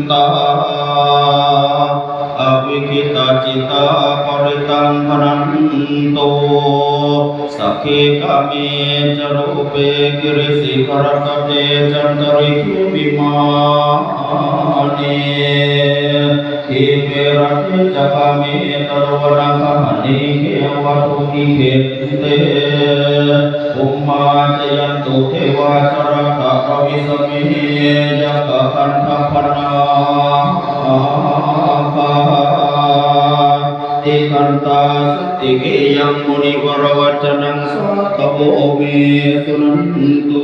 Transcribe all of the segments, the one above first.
ตาอวิคิตาจิตาปริตังพนันโตสักขีกามีจารุเปกิริสิกรตเตจันตริคุวิมานีทิเปรัติจักามีตรวนังคหนิเกวัตุกิเกเตอุมมาจยันตุเทวาจรตะภวิสมิยักขันธปนาติคันตาสติเกยังมุนิวรวัจนังสัตโวเมสุนันตุ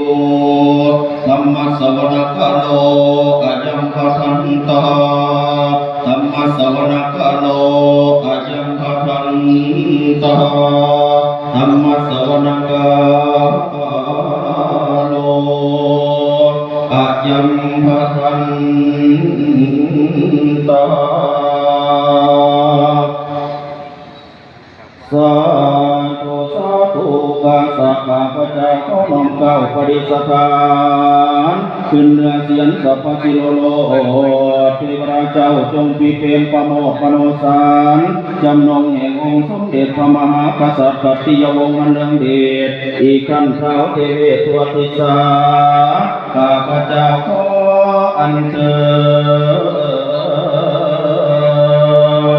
ธัมมัสสวนคโลอายัมพัทันตาธัมมัสสวนคโลอายัมพัทันตาธัมมัสสวนาคโลอายัมพัทันตาสาธุสาธุกาสักข้าพเจ้าขอน้อมเกล้าปฏิสถานขึ้นเนื้อเสียงสัพพสิโลโลเทวราชเจ้าจงปีเปรมประโมทปโนสารจำนงแห่งองค์สมเด็จพระมหากษัตริย์กัตติยวงศ์อันเลืองเดชอีกขั้นเท้าเทเวทวติสาข้าพเจ้าขออัญเชิ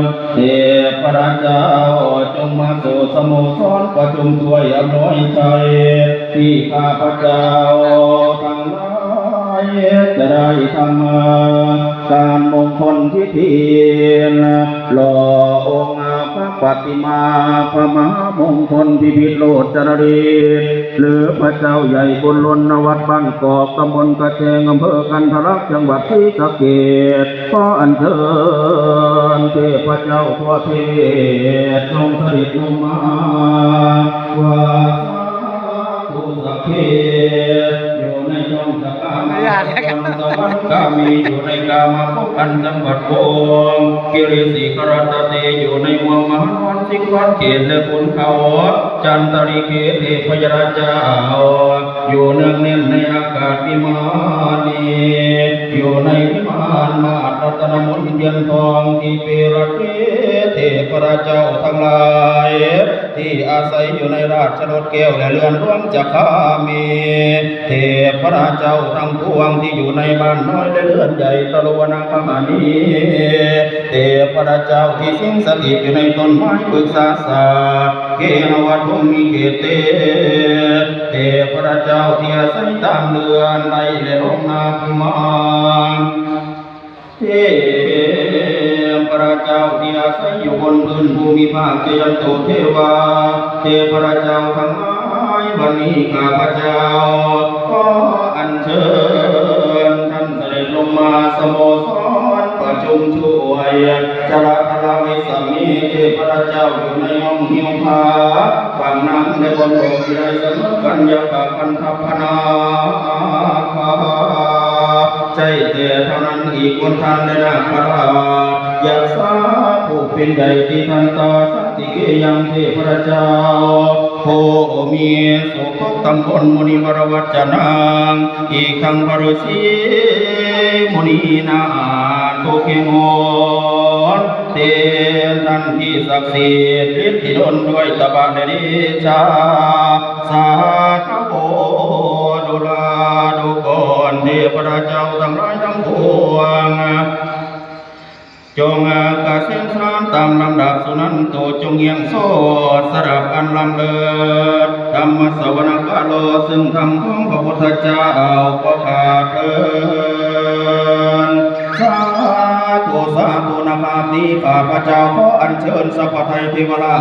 ญเทพราชเจ้าจงมาสู่สโมสรประชุมช่วยอำนวยชัยที่ข้าพเจ้าทั้งหลายจะได้ทำการมงคลพิธีหล่อองค์พระปฏิมาพระมหามงคลพิพิธโลจรรีหรือพระเจ้าใหญ่บุญล้นวัดบ้านกอกตำบลกระเจงอำเภอกันทรลักษณ์จังหวัดศรีสะเกษขออัญเชิญเทพเจ้าทั่วเทศจงเสด็จลงมาว่าทุสักเขอยู่ในจงจักรามสวรรค์กามีอยู่ในกามาภพอันจังหวัดโกงกิริสิกรตเตอยู่ในเมืองมหานสิกวัดเขตและขุนเขาจันตริเขตเทพยราชเจ้าอยู่เนืองแน่นในอากาศวิมานีอยู่ในวิมานมาตรัตนมนต์เดียนทองที่เปรตเทพราชเจ้าทั้งหลายที่อาศัยอยู่ในราชรถแก้วและเรือนร่วมจักรามีเทพราชเจ้าทั้งปวงที่อยู่ในบ้านน้อยและเรือนใหญ่ตะลวนาคมานีเทพราชเจ้าที่สิงสถิตอยู่ในต้นไม้ปรึกษาศาสตร์เกหวัดมีเกเตเทพราชเจ้าที่อาศัยตามเรือนในและลงนาคมาเทพราชเจ้าที่อาศัยอยู่บนพื้นภูมิภาคเจยันโตเทวาเทพราชเจ้าทั้งหลายวันนี้ข้าพเจ้าขออัญเชิญท่านเสด็จลงมาสโมสรประชุมช่วยจราธราวิสามีเทพราชเจ้าอยู่ในห้องหิ้วผาฝั่งน้ำในบนโลกที่ได้เสมอกันยากับพันธพนาใจแต่เท่านั้นอีกคนท่านได้นาคราอยากทราบผู้เป็นใหญ่ที่ท่านตาสัติเกยังเทพราชเจ้าโพมีสุขตำบลมุนิวรวัจนางอีกทั้งพระฤาษีมุนีนาโตเกงอนเตท่านที่ศักดิ์สิทธิ์ฤทธิดลด้วยตบะเดชาสาธุโอดุลาดุกรเทพราชเจ้าทั้งหลายทั้งปวงจงกเส้นสานตามลำดับสุนันโตจงเอียงโสดสดับอันลำเลิศธรรมสวนาคาโลซึ่งธรรมของพระพุทธเจ้าก็ขาดเถิดสาธุสาธุนาคาติข้าพเจ้าขออัญเชิญสัพพไทยเทวรา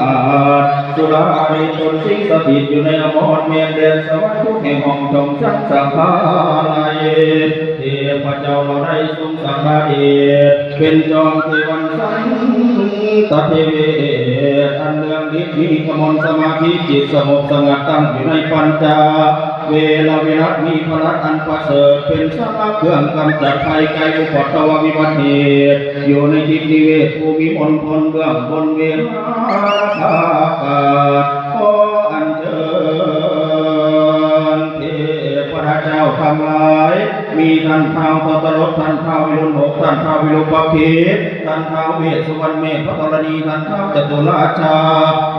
ชสุราริตนสิงสถิตอยู่ในอมรเมียนแดนสวรรค์ทุกแห่งห้องจงชั้นสังฆาลัยเทพเจ้าเราได้ทรงสังฆาเดชเป็นจอมเทวันสันตเทเวอันเรื่องฤทธิ์มีกมลสมาธิจิตสงบสงัดตั้งอยู่ในปัญจเวลาวิรัตมีพลัดอันประเสริฐเป็นสมะเครื่องกำจัดภัยไกลอุปตววิบัติเหตุอยู่ในทิศนิเวศภูมิมณฑลเบื้องบนเวหาภากาขออัญเชิญเทพราชเจ้าทั้งหลาย มีทันเท้าตตรถทันเท้าวิรุณหกทันเท้าวิรุปเขทันเท้าเวสสุวรรณเมธพระธรณีทันเท้าจตุราชา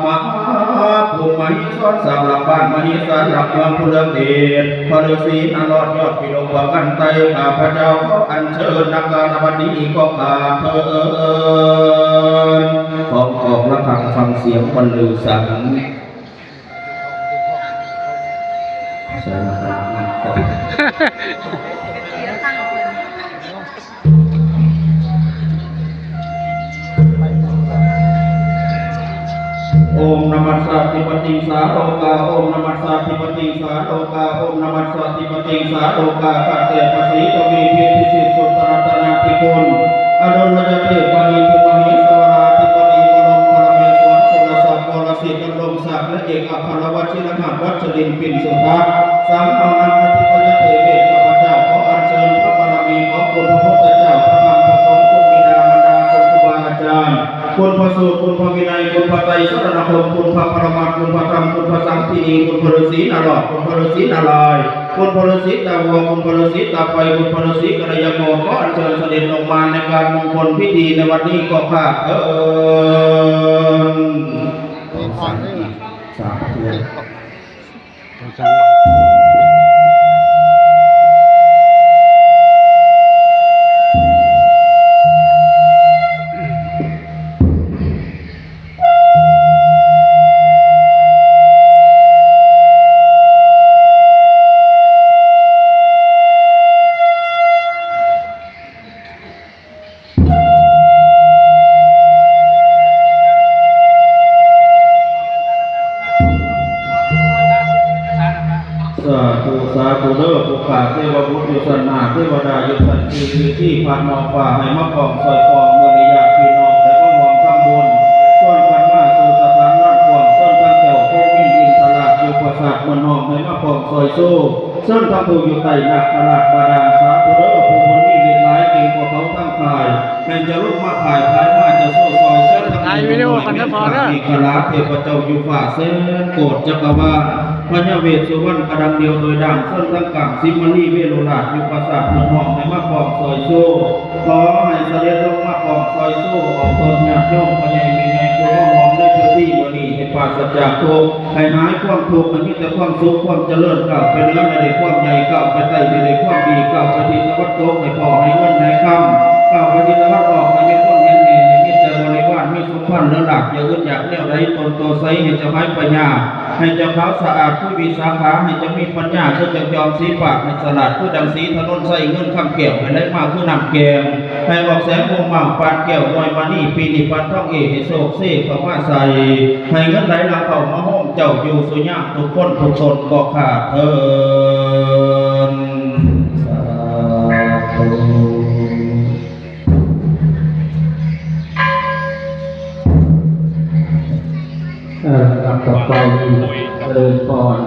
มหาภูมิมหิศรสามหลักบ้านมหิสารหลักเมืองผู้เลืองเดชพระฤาษีนรอดยอดปิโลกว่ากันไตข้าพระเจ้าขออัญเชิญนักการบัดนี้ก็ข้าเถิดของออกระฆังฟังเสียงบรรลือสังใช่ไหมครับโอมนมัสสะติปติสาโลกาโอมนมัสสะติปติสาโลกาโอมนมัสสะติปติสาโลกาข้าแต่พระศรีตวีพิพิสิทธิสุตรัตนาธิคุณอรุณยเทพมณีพิมหิสวราธิปดีบรมปรเมศวรสุรศักดิ์วรสิทธิ์ดำรงศักดิ์และเอกอัครวัชิรมหาวัชรินทร์ปิ่นสุทัศน์สัมมานันทธิปยเทเวศข้าพเจ้าขออัญเชิญพระบารมีของคุณพระพุทธเจ้าพระธรรมพระสงฆ์คุณบิดามารดาคุณครูบาอาจารย์คุณพระสูตรคุณพระวินัยคุณพระไตรสรณคมคุณพระปรมัตถ์คุณพระธรรมคุณพระสังฆทินีคุณพระฤาษีนารอดคุณพระฤาษีนารายณ์คุณพระฤาษีตาวัวคุณพระฤาษีตาไฟคุณพระฤาษีกัลยาโมขออัญเชิญเสด็จลงมาในการมงคลพิธีในวันนี้ก็ข้าเถิดสาธุสาธุเด้อผู้ขาเทวบุตรอยู่สันนาเทวดาอยู่สันติที่ผ่านนองฝ่าให้มะกองซอยกองเมื่อนิยาพี่น้องแต่ก็มองทำบุญส่วนกันมาสู่สถานนั่นกวางส่วนทั้งแก้วพวกมิ่งยิงตลาดอยู่ประสาทเมืองนองให้มะกองซอยสู้ส่วนทั้งผู้อยู่ใต้หนักตลาดบาดาลสาธุเด้อผู้คนมีเรียนหลายเก่งกว่าเขาทั้งขายแม่จะลุกมาขายขายมาจะโซ่ซอยเส้นทั้งนี้วิดีโอกันนะพอเด้อมีกลาเทพเจ้าอยู่ฝ่าเส้นโกรธจักรวาลพญาเวสสุวรรณกระดังเดียวโดยดังส้นทั้งกลางซิมณีเวโรราชอยู่ปราสาทเมืองนองให้มาปองซอยสู้ขอให้เสด็จลงมาปองซอยสู้ออกตนญาติโยมพญาเมญผู้ว่ามองได้พื้นที่วันนี้ให้ปราศจากทุกข์ให้หายความทุกข์ให้มีแต่ความสุขความเจริญก้าวไปเหนือในความใหญ่ก้าวไปใต้ในความดีก้าวไปทิศตะวันตกให้พอให้เงินให้คำก้าวไปทิศตะวันออกให้มีคนเห็นเองให้มีแต่บริวารมีสมบัติเนื้อหลักอย่าอึดอยากแนวใดตนโตไซให้เจ้าให้ปัญญาให้เจ้าขาวสะอาดผู้มีสาขาให้เจ้ามีปัญญาคือจะยอมสีปากให้สลัดคือดังสีถนนใส่เงินคำแก้วให้ได้มาคือนำแกงให้ออกแสงวงมาปานแก้วลอยมานี่ปีนิพันธ์ท่องเอกให้โศกเสกเข้ามาใส่ให้เงินไหลหลังเข้ามาห้องเจ้าอยู่สุญญาทุกคนทุกตนก็ขาดเถิดสาธุลำต่อไปเดินก่อน